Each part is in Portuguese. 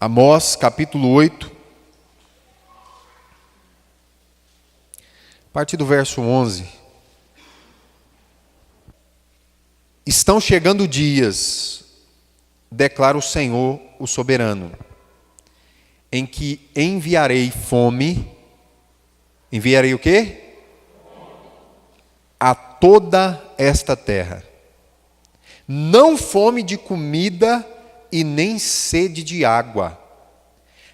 Amós, capítulo 8, a partir do verso 11. Estão chegando dias, declara o Senhor, o soberano, em que enviarei fome. Enviarei o quê? A toda esta terra. Não fome de comida e nem sede de água,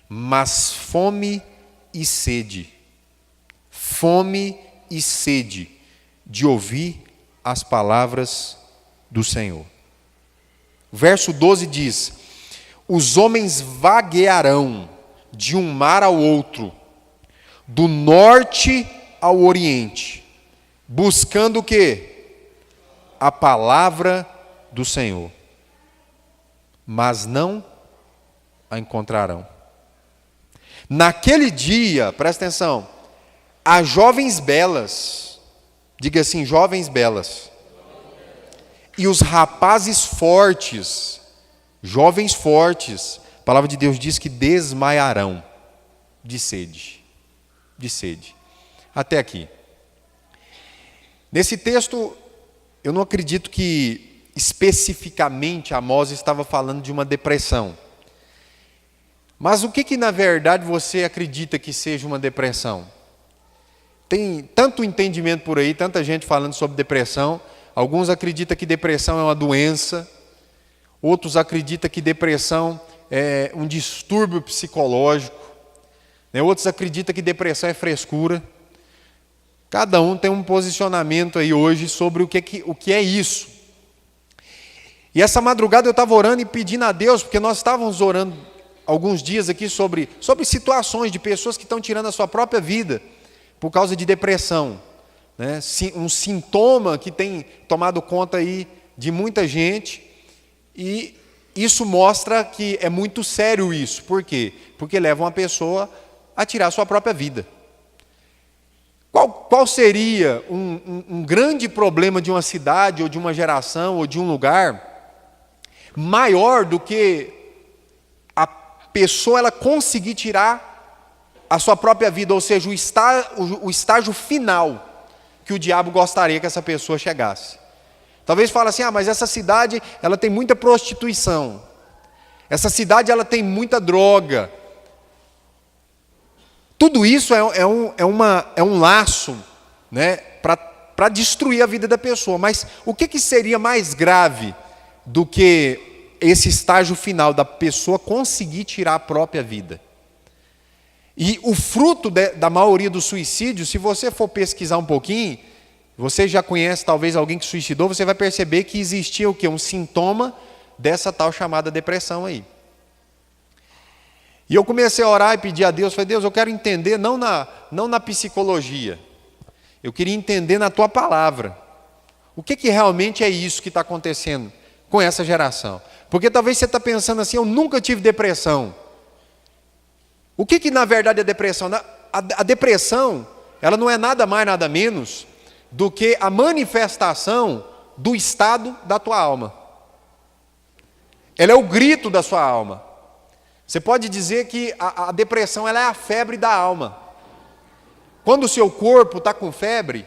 mas fome e sede. Fome e sede de ouvir as palavras do Senhor. O verso 12 diz: os homens vaguearão de um mar ao outro, do norte ao oriente, buscando o quê? A palavra do Senhor, mas não a encontrarão. Naquele dia, presta atenção, há jovens belas, diga assim, jovens belas, e os rapazes fortes, jovens fortes, a palavra de Deus diz que desmaiarão de sede. De sede. Até aqui. Nesse texto, eu não acredito que especificamente Amós estava falando de uma depressão. Mas o que na verdade você acredita que seja uma depressão? Tem tanto entendimento por aí, tanta gente falando sobre depressão. Alguns acreditam que depressão é uma doença. Outros acreditam que depressão é um distúrbio psicológico. Outros acreditam que depressão é frescura. Cada um tem um posicionamento aí hoje sobre o que é isso. E essa madrugada eu estava orando e pedindo a Deus, porque nós estávamos orando alguns dias aqui sobre situações de pessoas que estão tirando a sua própria vida por causa de depressão. Um sintoma que tem tomado conta aí de muita gente, e isso mostra que é muito sério isso. Por quê? Porque leva uma pessoa a tirar a sua própria vida. Qual seria um grande problema de uma cidade, ou de uma geração, ou de um lugar, maior do que a pessoa ela conseguir tirar a sua própria vida, ou seja, o estágio final que o diabo gostaria que essa pessoa chegasse? Talvez fale assim, mas essa cidade ela tem muita prostituição, essa cidade ela tem muita droga. Tudo isso é um laço, para destruir a vida da pessoa. Mas o que seria mais grave do que esse estágio final da pessoa conseguir tirar a própria vida? E o fruto da maioria dos suicídios, se você for pesquisar um pouquinho, você já conhece talvez alguém que suicidou, você vai perceber que existia o quê? Um sintoma dessa tal chamada depressão aí. E eu comecei a orar e pedir a Deus, falei, Deus, eu quero entender não na psicologia, eu queria entender na Tua palavra. O que realmente é isso que está acontecendo com essa geração? Porque talvez você está pensando assim, eu nunca tive depressão. O que na verdade é depressão? A depressão, ela não é nada mais, nada menos do que a manifestação do estado da tua alma. Ela é o grito da sua alma. Você pode dizer que a depressão ela é a febre da alma. Quando o seu corpo está com febre,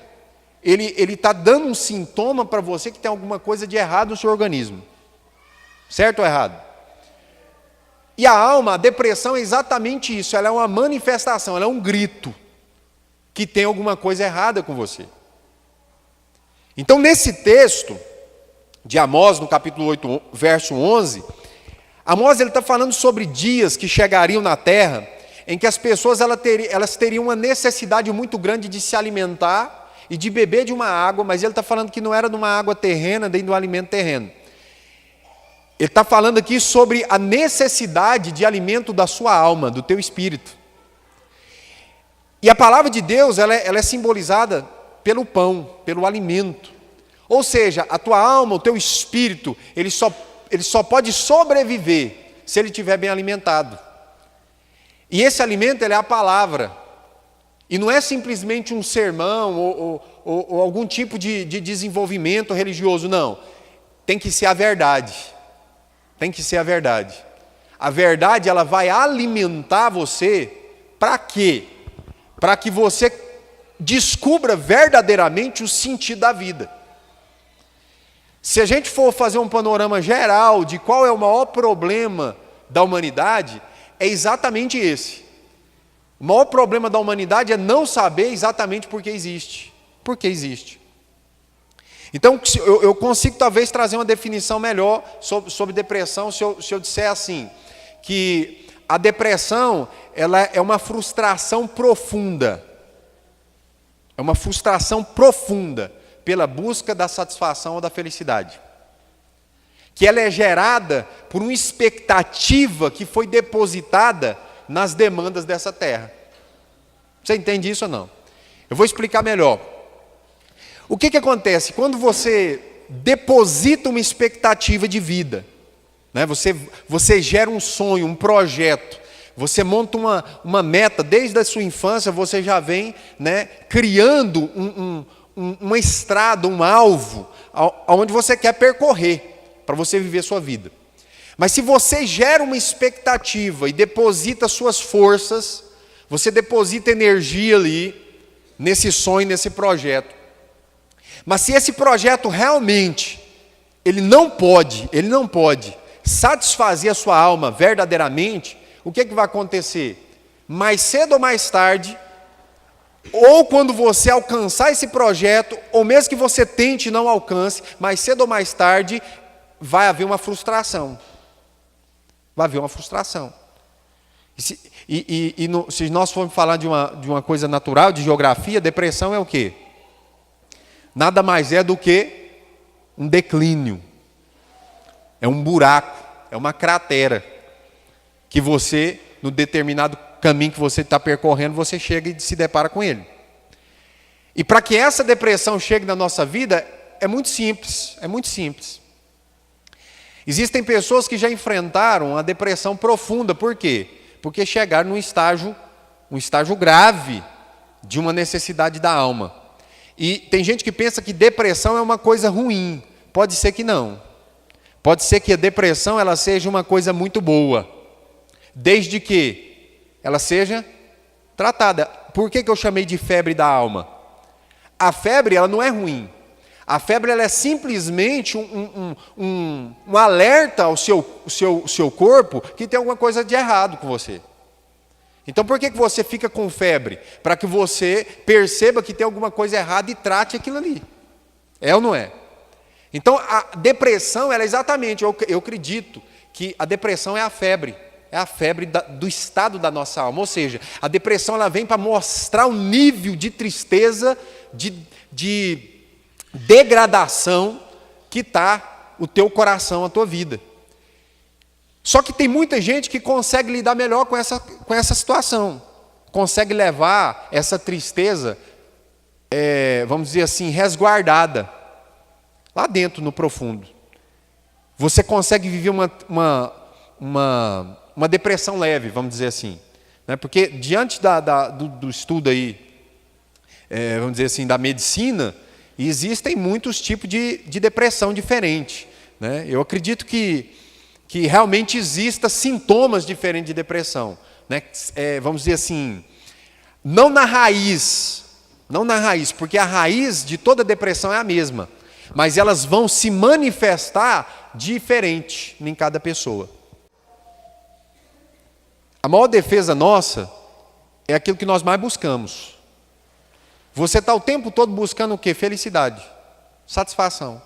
ele está dando um sintoma para você que tem alguma coisa de errado no seu organismo. Certo ou errado? E a alma, a depressão é exatamente isso. Ela é uma manifestação, ela é um grito que tem alguma coisa errada com você. Então, nesse texto de Amós, no capítulo 8, verso 11... Amós está falando sobre dias que chegariam na terra em que as pessoas elas teriam uma necessidade muito grande de se alimentar e de beber de uma água, mas ele está falando que não era de uma água terrena, nem de um alimento terreno. Ele está falando aqui sobre a necessidade de alimento da sua alma, do teu espírito. E a palavra de Deus ela é simbolizada pelo pão, pelo alimento. Ou seja, a tua alma, o teu espírito, ele só pode sobreviver se ele estiver bem alimentado. E esse alimento ele é a palavra. E não é simplesmente um sermão ou algum tipo de desenvolvimento religioso, não. Tem que ser a verdade. Tem que ser a verdade. A verdade, ela vai alimentar você para quê? Para que você descubra verdadeiramente o sentido da vida. Se a gente for fazer um panorama geral de qual é o maior problema da humanidade, é exatamente esse. O maior problema da humanidade é não saber exatamente por que existe. Por que existe. Então, eu consigo talvez trazer uma definição melhor sobre depressão se eu disser assim, que a depressão ela é uma frustração profunda. É uma frustração profunda pela busca da satisfação ou da felicidade. Que ela é gerada por uma expectativa que foi depositada nas demandas dessa terra. Você entende isso ou não? Eu vou explicar melhor. O que acontece? Quando você deposita uma expectativa de vida, né? Você gera um sonho, um projeto, você monta uma meta, desde a sua infância você já vem, né, criando uma estrada, um alvo, aonde você quer percorrer, para você viver sua vida. Mas se você gera uma expectativa e deposita suas forças, você deposita energia ali, nesse sonho, nesse projeto. Mas se esse projeto realmente, ele não pode satisfazer a sua alma verdadeiramente, o que vai acontecer? Mais cedo ou mais tarde, ou quando você alcançar esse projeto, ou mesmo que você tente e não alcance, mais cedo ou mais tarde, vai haver uma frustração. Vai haver uma frustração. Se nós formos falar de uma coisa natural, de geografia, depressão é o quê? Nada mais é do que um declínio. É um buraco, é uma cratera. Que você, no determinado caminho que você está percorrendo, você chega e se depara com ele. E para que essa depressão chegue na nossa vida, é muito simples, é muito simples. Existem pessoas que já enfrentaram a depressão profunda, por quê? Porque chegaram num estágio grave de uma necessidade da alma. E tem gente que pensa que depressão é uma coisa ruim. Pode ser que não. Pode ser que a depressão ela seja uma coisa muito boa, desde que ela seja tratada. Por que eu chamei de febre da alma? A febre ela não é ruim. A febre ela é simplesmente um alerta ao seu corpo que tem alguma coisa de errado com você. Então por que você fica com febre? Para que você perceba que tem alguma coisa errada e trate aquilo ali. É ou não é? Então a depressão, ela é exatamente, eu acredito que a depressão é a febre do estado da nossa alma. Ou seja, a depressão ela vem para mostrar o nível de tristeza, de degradação que está o teu coração, a tua vida. Só que tem muita gente que consegue lidar melhor com essa situação. Consegue levar essa tristeza, vamos dizer assim, resguardada. Lá dentro, no profundo. Você consegue viver uma depressão leve, vamos dizer assim. Né? Porque diante do estudo aí, vamos dizer assim, da medicina, existem muitos tipos de depressão diferentes. Né? Eu acredito que realmente exista sintomas diferentes de depressão. Né? Vamos dizer assim, não na raiz, porque a raiz de toda depressão é a mesma, mas elas vão se manifestar diferente em cada pessoa. A maior defesa nossa é aquilo que nós mais buscamos. Você está o tempo todo buscando o quê? Felicidade, satisfação.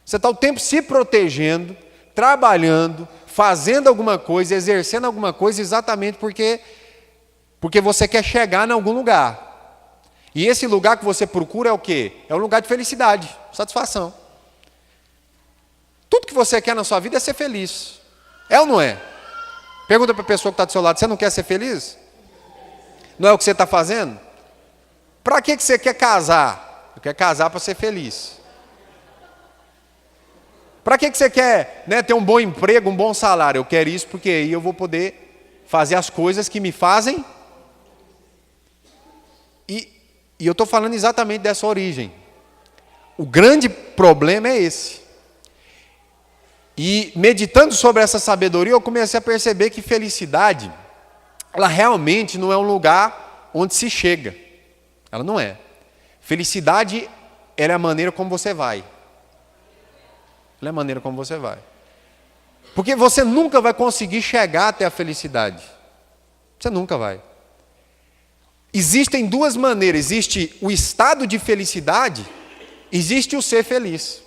Você está o tempo se protegendo, trabalhando, fazendo alguma coisa, exercendo alguma coisa, exatamente porque você quer chegar em algum lugar. E esse lugar que você procura é o quê? É um lugar de felicidade, satisfação. Tudo que você quer na sua vida é ser feliz. É ou não é? Pergunta para a pessoa que está do seu lado, você não quer ser feliz? Não é o que você está fazendo? Para que você quer casar? Você quer casar para ser feliz. Para que você quer, né, ter um bom emprego, um bom salário? Eu quero isso porque aí eu vou poder fazer as coisas que me fazem. E eu estou falando exatamente dessa origem. O grande problema é esse. E meditando sobre essa sabedoria, eu comecei a perceber que felicidade, ela realmente não é um lugar onde se chega. Ela não é. Felicidade, ela é a maneira como você vai. Ela é a maneira como você vai. Porque você nunca vai conseguir chegar até a felicidade. Você nunca vai. Existem duas maneiras. Existe o estado de felicidade, existe o ser feliz.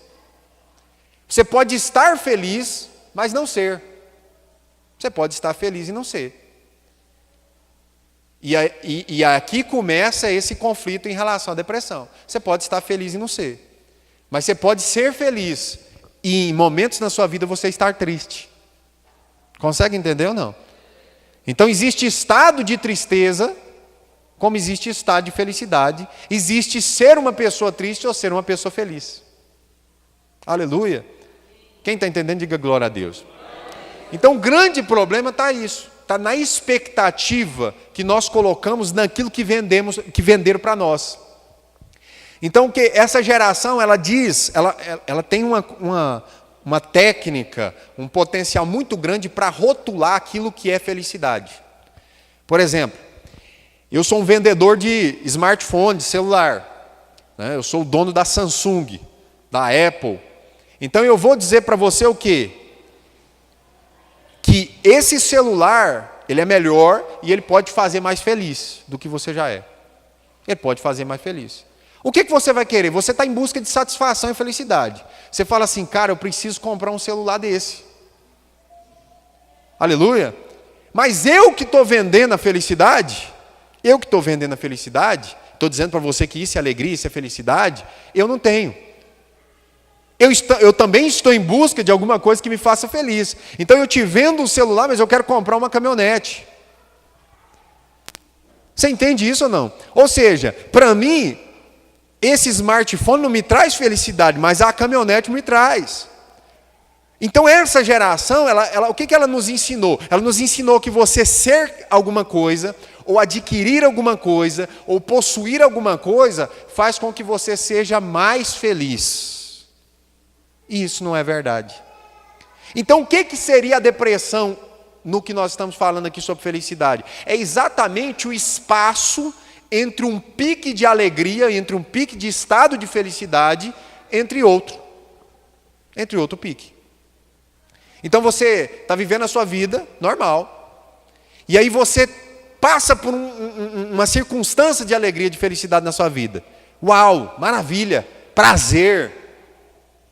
Você pode estar feliz, mas não ser. Você pode estar feliz e não ser. E aqui começa esse conflito em relação à depressão. Você pode estar feliz e não ser. Mas você pode ser feliz e em momentos na sua vida você estar triste. Consegue entender ou não? Então existe estado de tristeza, como existe estado de felicidade. Existe ser uma pessoa triste ou ser uma pessoa feliz. Aleluia. Quem está entendendo, diga glória a Deus. Então o grande problema está isso. Está na expectativa que nós colocamos naquilo que venderam para nós. Então que essa geração, ela diz, ela tem uma técnica, um potencial muito grande para rotular aquilo que é felicidade. Por exemplo, eu sou um vendedor de smartphone, de celular, né? Eu sou o dono da Samsung, da Apple. Então eu vou dizer para você o quê? Que esse celular, ele é melhor e ele pode fazer mais feliz do que você já é. Ele pode fazer mais feliz. O que você vai querer? Você está em busca de satisfação e felicidade. Você fala assim, cara, eu preciso comprar um celular desse. Aleluia. Mas eu que estou vendendo a felicidade, estou dizendo para você que isso é alegria, isso é felicidade, eu não tenho. Eu também estou em busca de alguma coisa que me faça feliz. Então eu te vendo um celular, mas eu quero comprar uma caminhonete. Você entende isso ou não? Ou seja, para mim, esse smartphone não me traz felicidade, mas a caminhonete me traz. Então essa geração, o que ela nos ensinou? Ela nos ensinou que você ser alguma coisa, ou adquirir alguma coisa, ou possuir alguma coisa, faz com que você seja mais feliz. E isso não é verdade. Então o que seria a depressão no que nós estamos falando aqui sobre felicidade? É exatamente o espaço entre um pique de alegria, entre um pique de estado de felicidade, entre outro pique. Então você está vivendo a sua vida normal, e aí você passa por uma circunstância de alegria, de felicidade na sua vida. Uau, maravilha, prazer.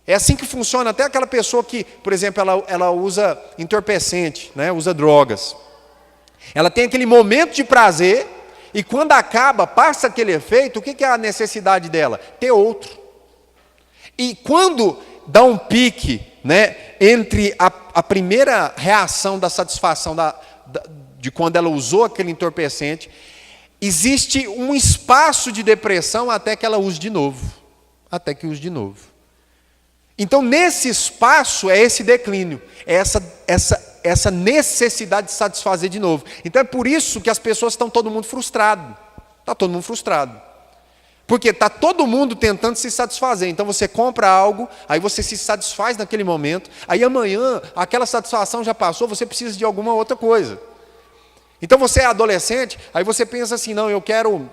É assim que funciona até aquela pessoa que, por exemplo, ela usa entorpecente, né? Usa drogas. Ela tem aquele momento de prazer, e quando acaba, passa aquele efeito, o que é a necessidade dela? Ter outro. E quando dá um pique, né, entre a primeira reação da satisfação de quando ela usou aquele entorpecente, existe um espaço de depressão até que ela use de novo. Então, nesse espaço, é esse declínio, é essa necessidade de satisfazer de novo. Então, é por isso que as pessoas estão todo mundo frustrado. Está todo mundo frustrado. Porque está todo mundo tentando se satisfazer. Então, você compra algo, aí você se satisfaz naquele momento, aí amanhã, aquela satisfação já passou, você precisa de alguma outra coisa. Então, você é adolescente, aí você pensa assim, não, eu quero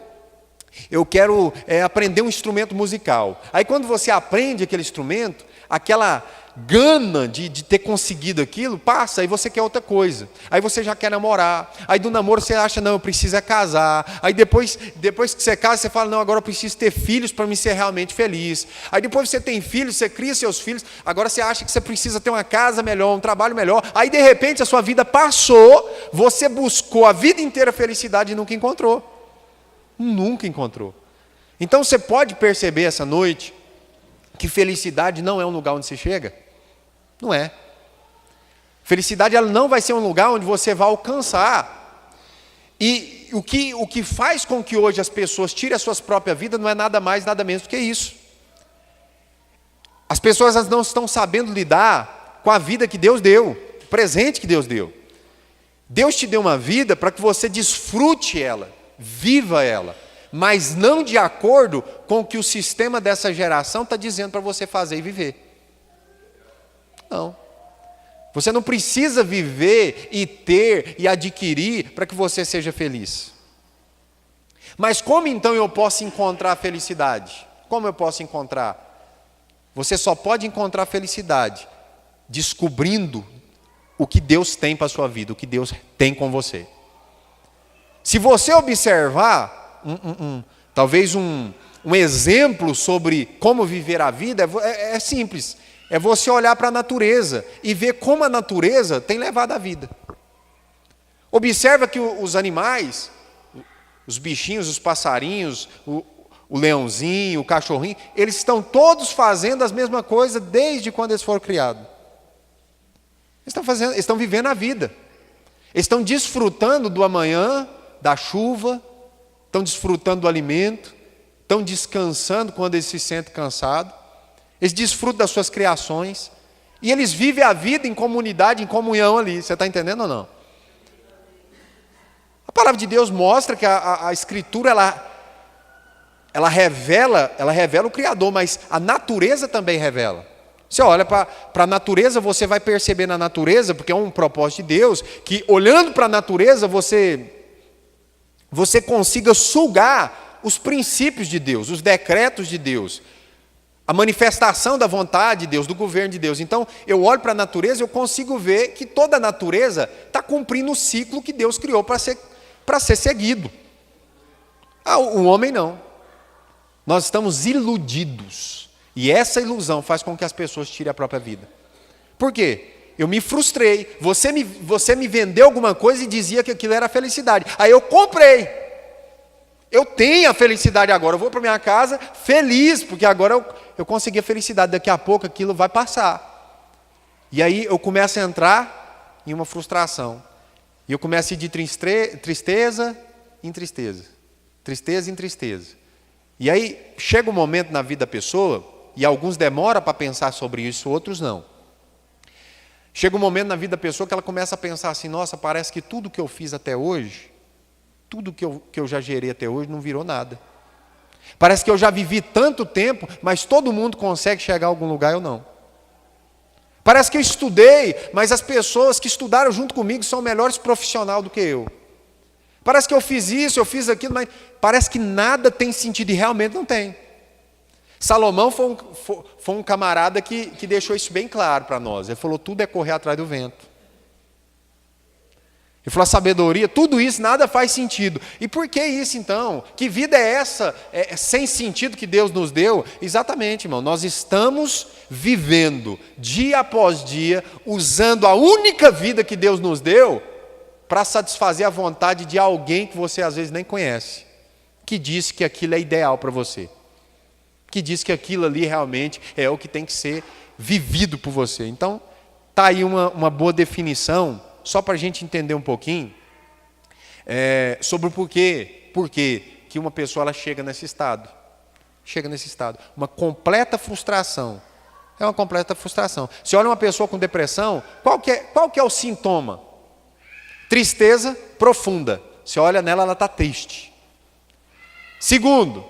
aprender um instrumento musical. Aí quando você aprende aquele instrumento, aquela gana de ter conseguido aquilo passa, aí você quer outra coisa. Aí você já quer namorar. Aí do namoro você acha, não, eu preciso casar. Aí depois que você casa, você fala, não, agora eu preciso ter filhos para me ser realmente feliz. Aí depois você tem filhos, você cria seus filhos, agora você acha que você precisa ter uma casa melhor, um trabalho melhor. Aí de repente a sua vida passou, você buscou a vida inteira felicidade e nunca encontrou. Nunca encontrou. Então você pode perceber essa noite que felicidade não é um lugar onde se chega? Não é. Felicidade ela não vai ser um lugar onde você vai alcançar. E o que faz com que hoje as pessoas tirem a sua própria vida não é nada mais, nada menos do que isso. As pessoas elas não estão sabendo lidar com a vida que Deus deu, o presente que Deus deu. Deus te deu uma vida para que você desfrute ela, viva ela, mas não de acordo com o que o sistema dessa geração está dizendo para você fazer e viver. Não. Você não precisa viver e ter e adquirir para que você seja feliz. Mas como então eu posso encontrar a felicidade? Como eu posso encontrar? Você só pode encontrar felicidade descobrindo o que Deus tem para a sua vida, o que Deus tem com você. Se você observar, talvez um exemplo sobre como viver a vida, é simples. É você olhar para a natureza e ver como a natureza tem levado a vida. Observa que os animais, os bichinhos, os passarinhos, o leãozinho, o cachorrinho, eles estão todos fazendo as mesmas coisas desde quando eles foram criados. Eles estão vivendo a vida. Eles estão desfrutando do amanhã, da chuva, estão desfrutando do alimento, estão descansando quando eles se sentem cansados. Eles desfrutam das suas criações. E eles vivem a vida em comunidade, em comunhão ali. Você está entendendo ou não? A palavra de Deus mostra que a Escritura, ela revela o Criador, mas a natureza também revela. Você olha para a natureza, você vai perceber na natureza, porque é um propósito de Deus, que olhando para a natureza, você consiga sugar os princípios de Deus, os decretos de Deus, a manifestação da vontade de Deus, do governo de Deus. Então, eu olho para a natureza e eu consigo ver que toda a natureza está cumprindo o ciclo que Deus criou para ser seguido. O homem não. Nós estamos iludidos. E essa ilusão faz com que as pessoas tirem a própria vida. Por quê? Eu me frustrei. Você me vendeu alguma coisa e dizia que aquilo era felicidade. Aí eu comprei. Eu tenho a felicidade agora. Eu vou para minha casa feliz, porque agora eu consegui a felicidade. Daqui a pouco aquilo vai passar. E aí eu começo a entrar em uma frustração. E eu começo a ir de tristeza em tristeza. Tristeza em tristeza. E aí chega um momento na vida da pessoa, e alguns demoram para pensar sobre isso, outros não. Chega um momento na vida da pessoa que ela começa a pensar assim, nossa, parece que tudo que eu fiz até hoje, tudo que eu já gerei até hoje não virou nada. Parece que eu já vivi tanto tempo, mas todo mundo consegue chegar a algum lugar, eu não. Parece que eu estudei, mas as pessoas que estudaram junto comigo são melhores profissionais do que eu. Parece que eu fiz isso, eu fiz aquilo, mas parece que nada tem sentido, e realmente não tem. Salomão foi um camarada que deixou isso bem claro para nós. Ele falou, tudo é correr atrás do vento. Ele falou, a sabedoria, tudo isso, nada faz sentido. E por que isso então? Que vida é essa, sem sentido que Deus nos deu? Exatamente, irmão, nós estamos vivendo dia após dia, usando a única vida que Deus nos deu, para satisfazer a vontade de alguém que você às vezes nem conhece, que diz que aquilo é ideal para você, que diz que aquilo ali realmente é o que tem que ser vivido por você. Então, está aí uma boa definição, só para a gente entender um pouquinho, sobre o porquê que uma pessoa ela chega nesse estado. Uma completa frustração. É uma completa frustração. Se olha uma pessoa com depressão, qual que é o sintoma? Tristeza profunda. Você olha nela, ela está triste. Segundo,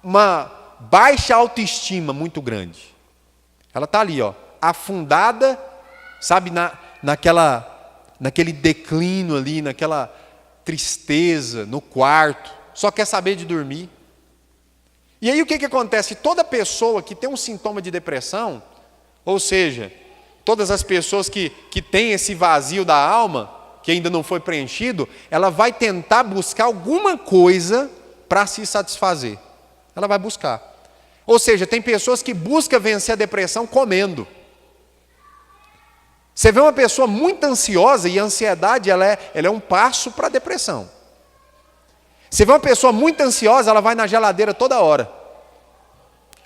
uma baixa autoestima muito grande. Ela está ali, afundada, sabe, naquele declínio ali, naquela tristeza, no quarto, só quer saber de dormir. E aí o que acontece? Toda pessoa que tem um sintoma de depressão, ou seja, todas as pessoas que têm esse vazio da alma, que ainda não foi preenchido, ela vai tentar buscar alguma coisa para se satisfazer. Ela vai buscar. Ou seja, tem pessoas que buscam vencer a depressão comendo. Você vê uma pessoa muito ansiosa, e a ansiedade ela é um passo para a depressão. Você vê uma pessoa muito ansiosa, ela vai na geladeira toda hora.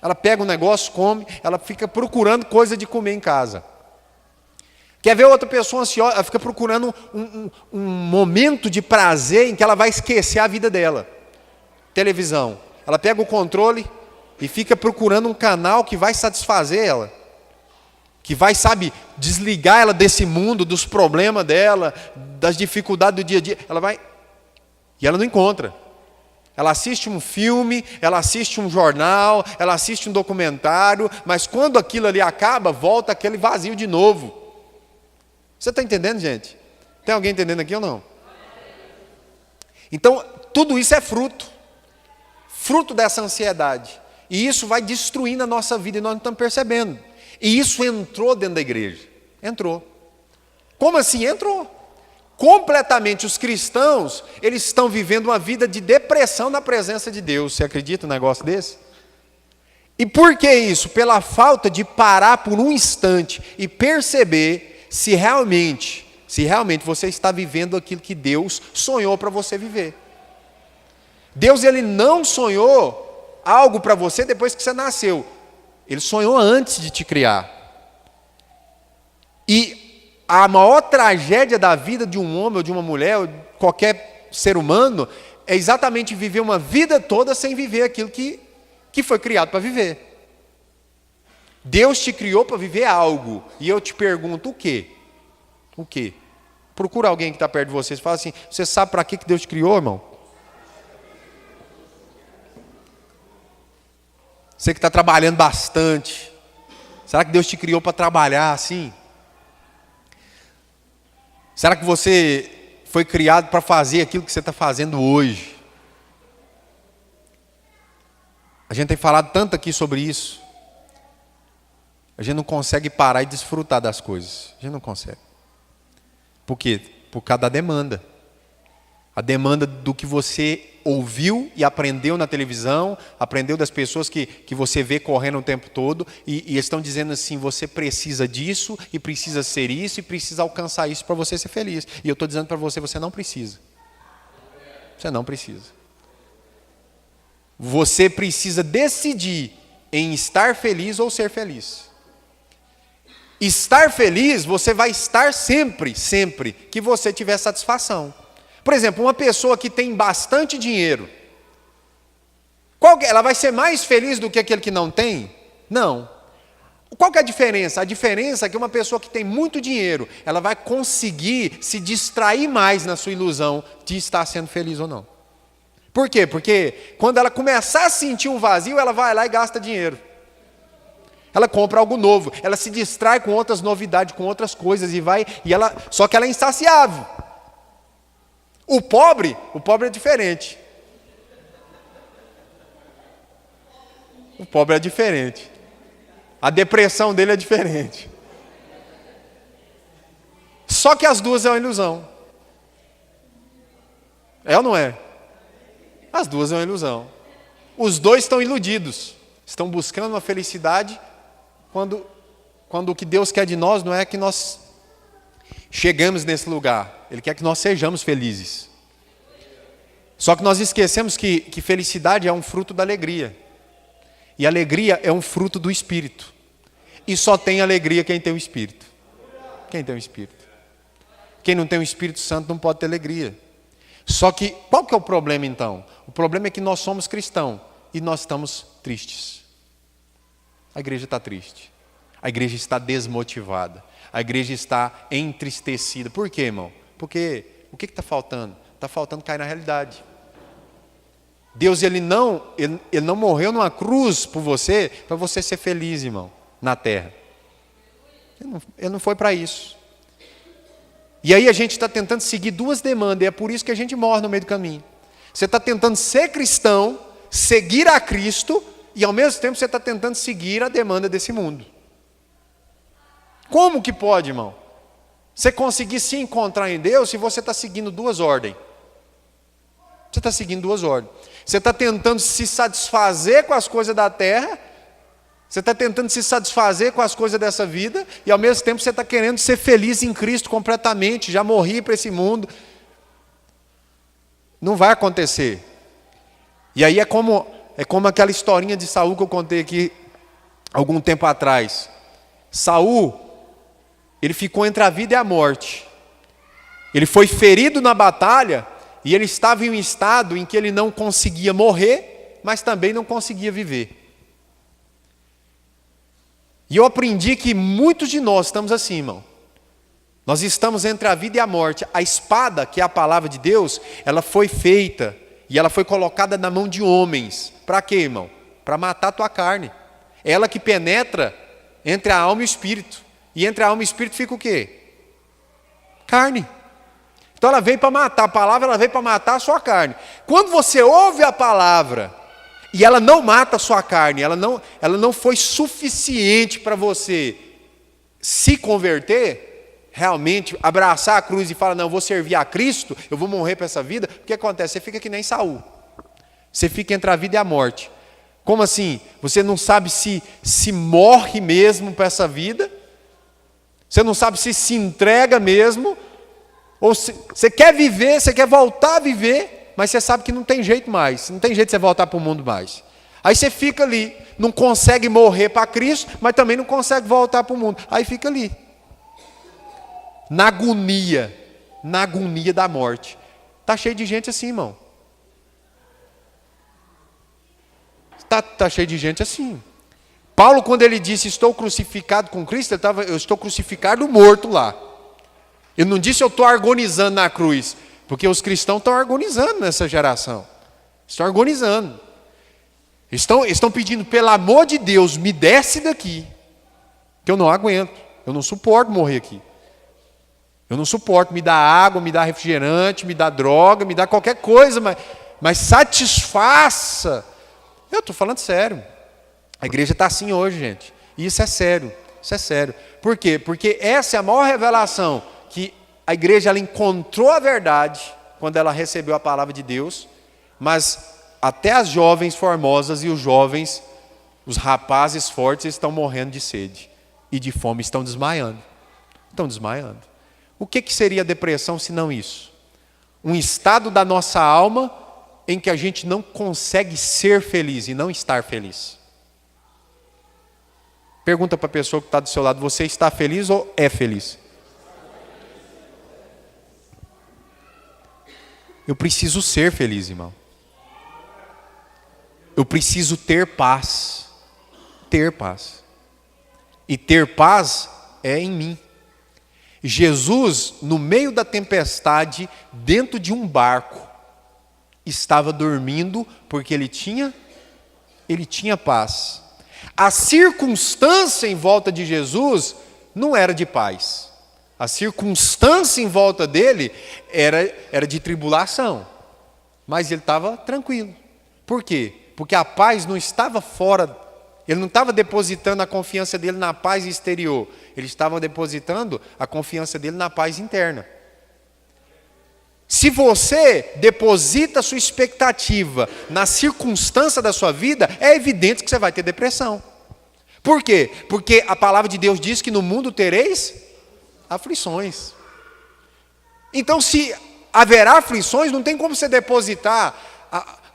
Ela pega um negócio, come, ela fica procurando coisa de comer em casa. Quer ver outra pessoa ansiosa, ela fica procurando um momento de prazer em que ela vai esquecer a vida dela. Televisão. Ela pega o controle e fica procurando um canal que vai satisfazer ela. Que vai, desligar ela desse mundo, dos problemas dela, das dificuldades do dia a dia. Ela vai... E ela não encontra. Ela assiste um filme, ela assiste um jornal, ela assiste um documentário, mas quando aquilo ali acaba, volta aquele vazio de novo. Você está entendendo, gente? Tem alguém entendendo aqui ou não? Então, tudo isso é fruto dessa ansiedade. E isso vai destruindo a nossa vida e nós não estamos percebendo. E isso entrou dentro da igreja. Entrou. Como assim? Entrou. Completamente os cristãos, eles estão vivendo uma vida de depressão na presença de Deus. Você acredita num negócio desse? E por que isso? Pela falta de parar por um instante e perceber se realmente você está vivendo aquilo que Deus sonhou para você viver. Deus, ele não sonhou algo para você depois que você nasceu. Ele sonhou antes de te criar. E a maior tragédia da vida de um homem ou de uma mulher, ou qualquer ser humano, é exatamente viver uma vida toda sem viver aquilo que foi criado para viver. Deus te criou para viver algo. E eu te pergunto, o quê? O quê? Procura alguém que está perto de você e fala assim, você sabe para que Deus te criou, irmão? Você que está trabalhando bastante. Será que Deus te criou para trabalhar assim? Será que você foi criado para fazer aquilo que você está fazendo hoje? A gente tem falado tanto aqui sobre isso. A gente não consegue parar e desfrutar das coisas. A gente não consegue. Por quê? Por causa da demanda. A demanda do que você ouviu e aprendeu na televisão, aprendeu das pessoas que você vê correndo o tempo todo, e eles estão dizendo assim, você precisa disso, e precisa ser isso, e precisa alcançar isso para você ser feliz. E eu estou dizendo para você, você não precisa. Você não precisa. Você precisa decidir em estar feliz ou ser feliz. Estar feliz, você vai estar sempre que você tiver satisfação. Por exemplo, uma pessoa que tem bastante dinheiro, ela vai ser mais feliz do que aquele que não tem? Não. Qual que é a diferença? A diferença é que uma pessoa que tem muito dinheiro, ela vai conseguir se distrair mais na sua ilusão de estar sendo feliz ou não. Por quê? Porque quando ela começar a sentir um vazio, ela vai lá e gasta dinheiro. Ela compra algo novo, ela se distrai com outras novidades, com outras coisas só que ela é insaciável. O pobre é diferente. O pobre é diferente. A depressão dele é diferente. Só que as duas é uma ilusão. É ou não é? As duas é uma ilusão. Os dois estão iludidos. Estão buscando uma felicidade quando o que Deus quer de nós não é que nós chegamos nesse lugar. Ele quer que nós sejamos felizes. Só que nós esquecemos que felicidade é um fruto da alegria. E alegria é um fruto do Espírito. E só tem alegria quem tem o Espírito. Quem tem o Espírito? Quem não tem o Espírito Santo não pode ter alegria. Só que, qual que é o problema então? O problema é que nós somos cristãos e nós estamos tristes. A igreja está triste. A igreja está desmotivada. A igreja está entristecida. Por quê, irmão? Porque o que está faltando? Está faltando cair na realidade. Deus ele não morreu numa cruz por você, para você ser feliz, irmão, na terra. Ele não foi para isso. E aí a gente está tentando seguir duas demandas, e é por isso que a gente morre no meio do caminho. Você está tentando ser cristão, seguir a Cristo, e ao mesmo tempo você está tentando seguir a demanda desse mundo. Como que pode, irmão? Você conseguir se encontrar em Deus se você está seguindo duas ordens? Você está seguindo duas ordens. Você está tentando se satisfazer com as coisas da terra, você está tentando se satisfazer com as coisas dessa vida, e ao mesmo tempo você está querendo ser feliz em Cristo completamente, já morri para esse mundo. Não vai acontecer. E aí é como aquela historinha de Saul que eu contei aqui algum tempo atrás. Saul, ele ficou entre a vida e a morte. Ele foi ferido na batalha, e ele estava em um estado em que ele não conseguia morrer, mas também não conseguia viver. E eu aprendi que muitos de nós estamos assim, irmão. Nós estamos entre a vida e a morte. A espada, que é a palavra de Deus, ela foi feita e ela foi colocada na mão de homens. Para quê, irmão? Para matar a tua carne. Ela que penetra entre a alma e o espírito. E entre a alma e o espírito fica o quê? Carne. Então ela veio para matar, a palavra ela veio para matar a sua carne. Quando você ouve a palavra e ela não mata a sua carne, ela não foi suficiente para você se converter, realmente abraçar a cruz e falar, não, eu vou servir a Cristo, eu vou morrer para essa vida, o que acontece? Você fica que nem Saul. Você fica entre a vida e a morte. Como assim? Você não sabe se morre mesmo para essa vida, você não sabe se entrega mesmo, ou se você quer viver, você quer voltar a viver, mas você sabe que não tem jeito mais, não tem jeito de você voltar para o mundo mais. Aí você fica ali, não consegue morrer para Cristo, mas também não consegue voltar para o mundo. Aí fica ali, na agonia da morte. Está cheio de gente assim, irmão. Está cheio de gente assim. Paulo, quando ele disse, estou crucificado com Cristo, eu estou crucificado morto lá. Ele não disse, eu estou agonizando na cruz, porque os cristãos estão agonizando nessa geração. Estão agonizando. Estão pedindo, pelo amor de Deus, me desce daqui, que eu não aguento, eu não suporto morrer aqui. Eu não suporto, me dá água, me dá refrigerante, me dá droga, me dá qualquer coisa, mas satisfaça. Eu estou falando sério. A igreja está assim hoje, gente. E isso é sério. Isso é sério. Por quê? Porque essa é a maior revelação, que a igreja ela encontrou a verdade quando ela recebeu a palavra de Deus, mas até as jovens formosas e os jovens, os rapazes fortes, estão morrendo de sede e de fome, estão desmaiando. Estão desmaiando. O que seria a depressão se não isso? Um estado da nossa alma em que a gente não consegue ser feliz e não estar feliz. Pergunta para a pessoa que está do seu lado, você está feliz ou é feliz? Eu preciso ser feliz, irmão. Eu preciso ter paz. Ter paz. E ter paz é em mim. Jesus, no meio da tempestade, dentro de um barco, estava dormindo porque ele tinha paz. A circunstância em volta de Jesus não era de paz. A circunstância em volta dele era de tribulação. Mas ele estava tranquilo. Por quê? Porque a paz não estava fora. Ele não estava depositando a confiança dele na paz exterior. Ele estava depositando a confiança dele na paz interna. Se você deposita a sua expectativa na circunstância da sua vida, é evidente que você vai ter depressão. Por quê? Porque a palavra de Deus diz que no mundo tereis aflições. Então, se haverá aflições, não tem como você depositar,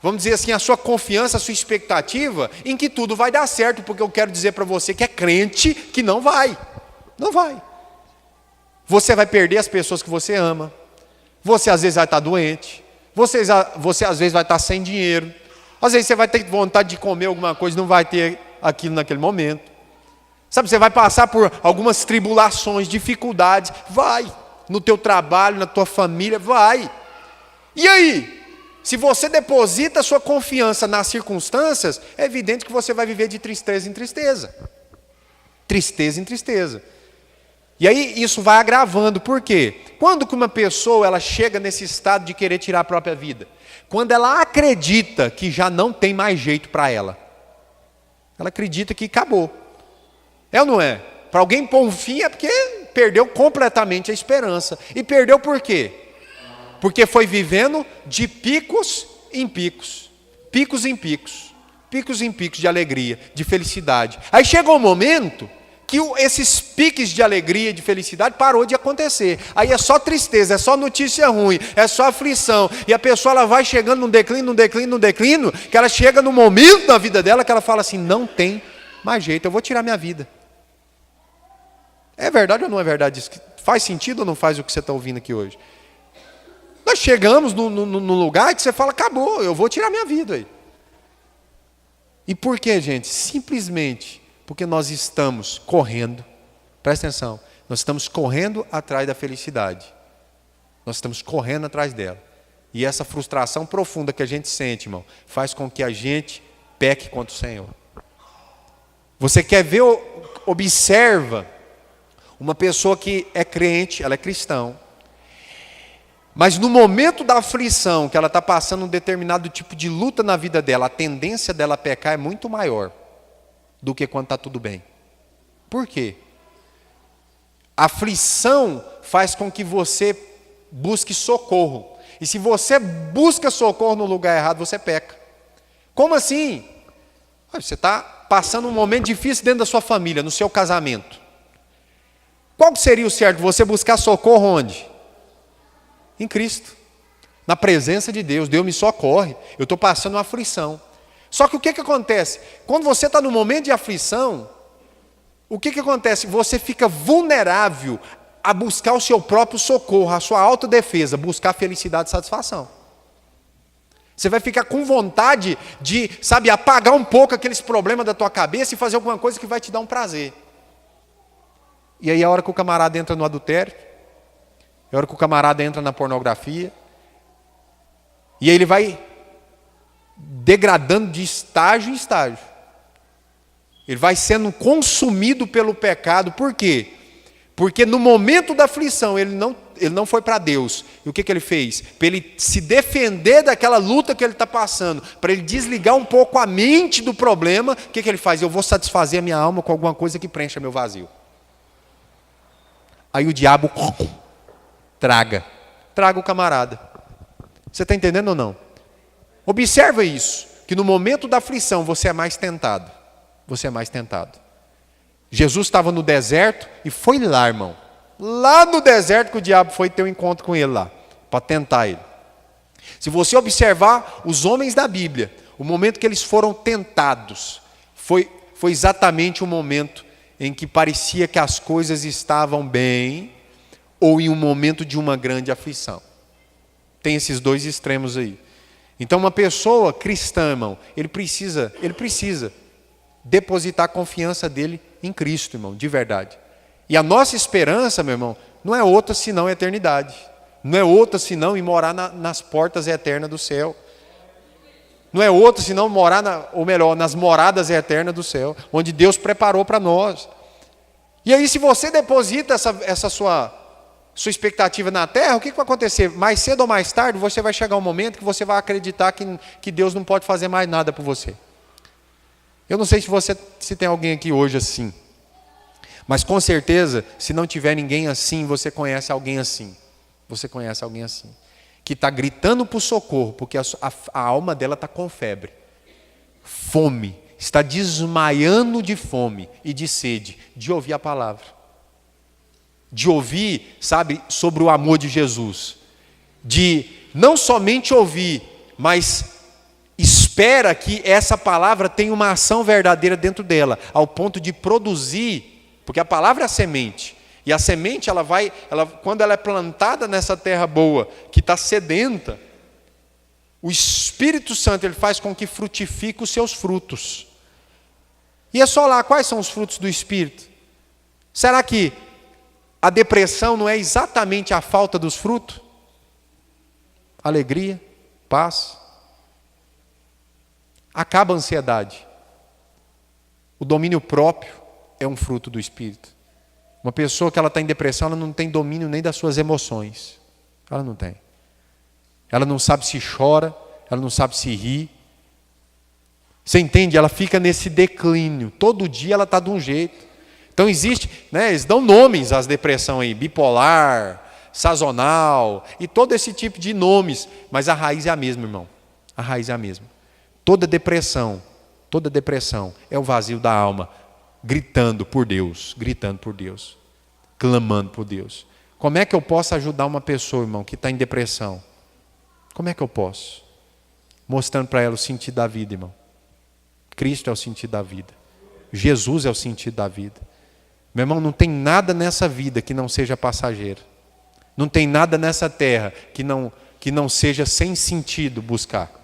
vamos dizer assim, a sua confiança, a sua expectativa, em que tudo vai dar certo, porque eu quero dizer para você que é crente que não vai. Não vai. Você vai perder as pessoas que você ama. Você às vezes vai estar doente. Você às vezes vai estar sem dinheiro. Às vezes você vai ter vontade de comer alguma coisa e não vai ter aquilo naquele momento. Sabe, você vai passar por algumas tribulações, dificuldades. Vai. No teu trabalho, na tua família, vai. E aí? Se você deposita a sua confiança nas circunstâncias, é evidente que você vai viver de tristeza em tristeza. Tristeza em tristeza. E aí isso vai agravando. Por quê? Quando que uma pessoa ela chega nesse estado de querer tirar a própria vida? Quando ela acredita que já não tem mais jeito para ela. Ela acredita que acabou. É ou não é? Para alguém pôr um fim é porque perdeu completamente a esperança. E perdeu por quê? Porque foi vivendo de picos em picos. Picos em picos. Picos em picos de alegria, de felicidade. Aí chegou um momento que esses piques de alegria, de felicidade, parou de acontecer. Aí é só tristeza, é só notícia ruim, é só aflição. E a pessoa ela vai chegando num declínio, que ela chega num momento da vida dela que ela fala assim, não tem mais jeito, eu vou tirar minha vida. É verdade ou não é verdade isso? Faz sentido ou não faz o que você está ouvindo aqui hoje? Nós chegamos num lugar que você fala, acabou, eu vou tirar minha vida aí. E por quê, gente? Simplesmente porque nós estamos correndo, presta atenção, nós estamos correndo atrás da felicidade. Nós estamos correndo atrás dela. E essa frustração profunda que a gente sente, irmão, faz com que a gente peque contra o Senhor. Você quer ver, observa, uma pessoa que é crente, ela é cristã, Mas no momento da aflição, que ela está passando um determinado tipo de luta na vida dela, a tendência dela a pecar é muito maior do que quando está tudo bem. Por quê? A aflição faz com que você busque socorro. E se você busca socorro no lugar errado, você peca. Como assim? Você está passando um momento difícil dentro da sua família, no seu casamento. Qual seria o certo? Você buscar socorro onde? Em Cristo. Na presença de Deus. Deus me socorre. Eu estou passando uma aflição. Só que o que acontece? Quando você está no momento de aflição, o que acontece? Você fica vulnerável a buscar o seu próprio socorro, a sua autodefesa, buscar felicidade e satisfação. Você vai ficar com vontade de, apagar um pouco aqueles problemas da tua cabeça e fazer alguma coisa que vai te dar um prazer. E aí a hora que o camarada entra no adultério, a hora que o camarada entra na pornografia, e aí ele vai degradando de estágio em estágio. Ele vai sendo consumido pelo pecado. Por quê? Porque no momento da aflição ele não foi para Deus. E o que ele fez? Para ele se defender daquela luta que ele está passando, para ele desligar um pouco a mente do problema, o que ele faz? Eu vou satisfazer a minha alma com alguma coisa que preencha meu vazio. Aí o diabo traga o camarada. Você está entendendo ou não? Observa isso, que no momento da aflição você é mais tentado. Você é mais tentado. Jesus estava no deserto e foi lá, irmão. Lá no deserto que o diabo foi ter um encontro com ele lá, para tentar ele. Se você observar os homens da Bíblia, o momento que eles foram tentados, foi exatamente o momento em que parecia que as coisas estavam bem, ou em um momento de uma grande aflição. Tem esses dois extremos aí. Então uma pessoa cristã, irmão, ele precisa depositar a confiança dele em Cristo, irmão, de verdade. E a nossa esperança, meu irmão, não é outra senão a eternidade. Não é outra senão ir morar nas portas eternas do céu. Não é outra senão morar, nas moradas eternas do céu, onde Deus preparou para nós. E aí, se você deposita essa sua expectativa na terra, o que vai acontecer? Mais cedo ou mais tarde, você vai chegar um momento que você vai acreditar que Deus não pode fazer mais nada por você. Eu não sei se tem alguém aqui hoje assim, mas com certeza, se não tiver ninguém assim, você conhece alguém assim. Você conhece alguém assim, que está gritando por socorro, porque a alma dela está com febre, fome, está desmaiando de fome e de sede, de ouvir a palavra, de ouvir, sobre o amor de Jesus, de não somente ouvir, mas espera que essa palavra tenha uma ação verdadeira dentro dela, ao ponto de produzir, porque a palavra é a semente, e a semente quando ela é plantada nessa terra boa, que está sedenta, o Espírito Santo ele faz com que frutifique os seus frutos. E é só lá, quais são os frutos do Espírito? Será que a depressão não é exatamente a falta dos frutos? Alegria, paz. Acaba a ansiedade. O domínio próprio é um fruto do Espírito. Uma pessoa que ela está em depressão, ela não tem domínio nem das suas emoções. Ela não tem. Ela não sabe se chora, ela não sabe se ri. Você entende? Ela fica nesse declínio. Todo dia ela está de um jeito. Então existe, eles dão nomes às depressões aí, bipolar, sazonal, e todo esse tipo de nomes. Mas a raiz é a mesma, irmão. A raiz é a mesma. Toda depressão é o vazio da alma, gritando por Deus, clamando por Deus. Como é que eu posso ajudar uma pessoa, irmão, que está em depressão? Como é que eu posso? Mostrando para ela o sentido da vida, irmão. Cristo é o sentido da vida. Jesus é o sentido da vida. Meu irmão, não tem nada nessa vida que não seja passageiro. Não tem nada nessa terra que não seja sem sentido buscar.